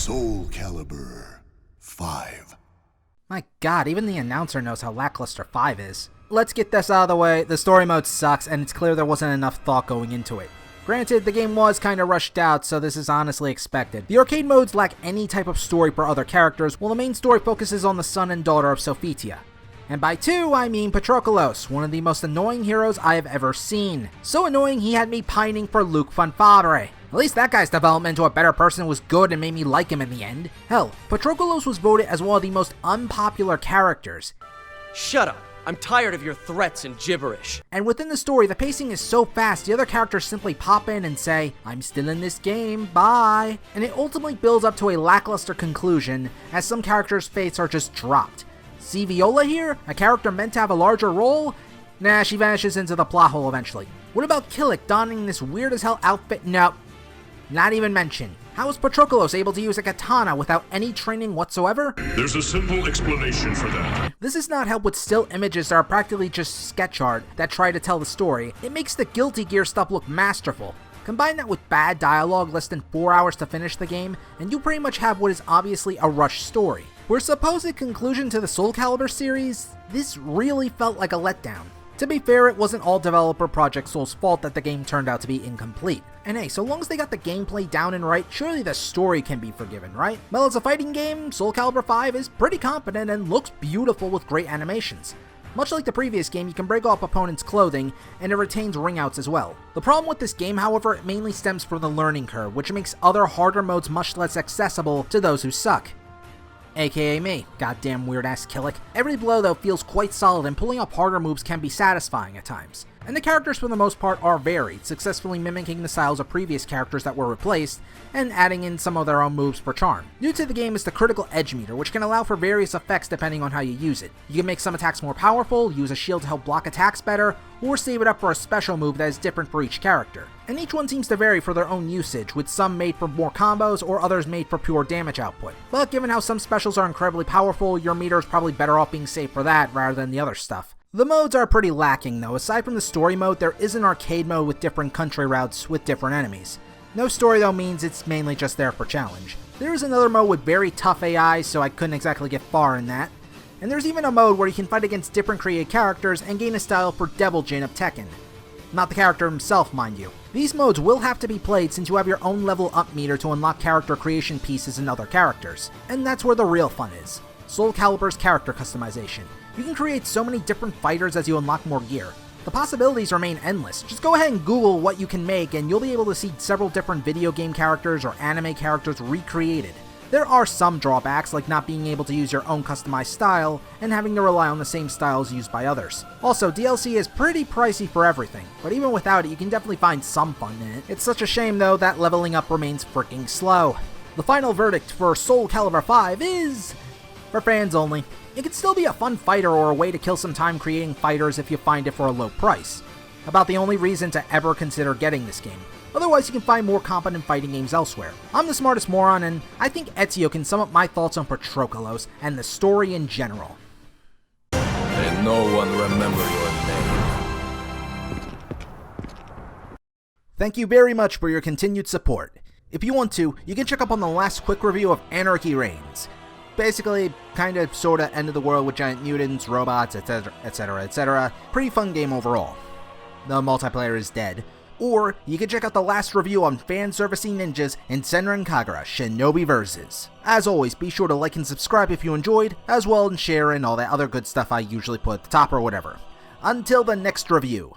Soul Calibur 5. My god, even the announcer knows how lackluster 5 is. Let's get this out of the way, the story mode sucks, and it's clear there wasn't enough thought going into it. Granted, the game was kinda rushed out, so this is honestly expected. The arcade modes lack any type of story for other characters, while the main story focuses on the son and daughter of Sophitia. And by two, I mean Patrokolos, one of the most annoying heroes I have ever seen. So annoying he had me pining for Luke Fanfare. At least that guy's development to a better person was good and made me like him in the end. Hell, Patrokolos was voted as one of the most unpopular characters. Shut up! I'm tired of your threats and gibberish. And within the story, the pacing is so fast, the other characters simply pop in and say, "I'm still in this game, bye." And it ultimately builds up to a lackluster conclusion, as some characters' fates are just dropped. See Viola here? A character meant to have a larger role? Nah, she vanishes into the plot hole eventually. What about Killick donning this weird as hell outfit? Nope. Not even mentioned. How is Patrokolos able to use a katana without any training whatsoever? There's a simple explanation for that. This is not helped with still images that are practically just sketch art that try to tell the story. It makes the Guilty Gear stuff look masterful. Combine that with bad dialogue less than 4 hours to finish the game, and you pretty much have what is obviously a rushed story. For a supposed conclusion to the Soul Calibur series, this really felt like a letdown. To be fair, it wasn't all developer Project Soul's fault that the game turned out to be incomplete. And hey, so long as they got the gameplay down and right, surely the story can be forgiven, right? Well, as a fighting game, Soul Calibur 5 is pretty competent and looks beautiful with great animations. Much like the previous game, you can break off opponents' clothing, and it retains ring-outs as well. The problem with this game, however, mainly stems from the learning curve, which makes other harder modes much less accessible to those who suck. AKA me, goddamn weird-ass Killick. Every blow though feels quite solid, and pulling up harder moves can be satisfying at times. And the characters for the most part are varied, successfully mimicking the styles of previous characters that were replaced, and adding in some of their own moves for charm. New to the game is the critical edge meter, which can allow for various effects depending on how you use it. You can make some attacks more powerful, use a shield to help block attacks better, or save it up for a special move that is different for each character. And each one seems to vary for their own usage, with some made for more combos or others made for pure damage output. But given how some specials are incredibly powerful, your meter is probably better off being saved for that rather than the other stuff. The modes are pretty lacking though. Aside from the story mode, there is an arcade mode with different country routes with different enemies. No story though means it's mainly just there for challenge. There is another mode with very tough AI, so I couldn't exactly get far in that. And there's even a mode where you can fight against different created characters and gain a style for Devil Jin of Tekken. Not the character himself, mind you. These modes will have to be played since you have your own level up meter to unlock character creation pieces and other characters. And that's where the real fun is. Soul Calibur's character customization. You can create so many different fighters as you unlock more gear. The possibilities remain endless. Just go ahead and Google what you can make and you'll be able to see several different video game characters or anime characters recreated. There are some drawbacks, like not being able to use your own customized style and having to rely on the same styles used by others. Also, DLC is pretty pricey for everything, but even without it, you can definitely find some fun in it. It's such a shame though that leveling up remains freaking slow. The final verdict for Soul Calibur 5 is for fans only. It could still be a fun fighter or a way to kill some time creating fighters if you find it for a low price. About the only reason to ever consider getting this game. Otherwise, you can find more competent fighting games elsewhere. I'm the smartest moron, and I think Ezio can sum up my thoughts on Patrokolos and the story in general. May no one remember your name. Thank you very much for your continued support. If you want to, you can check up on the last quick review of Anarchy Reigns. Basically, kinda sorta end of the world with giant mutants, robots, etc, etc, etc. Pretty fun game overall. The multiplayer is dead. Or, you can check out the last review on fan-servicing ninjas in Senran Kagura Shinobi Versus. As always, be sure to like and subscribe if you enjoyed, as well as share and all that other good stuff I usually put at the top or whatever. Until the next review.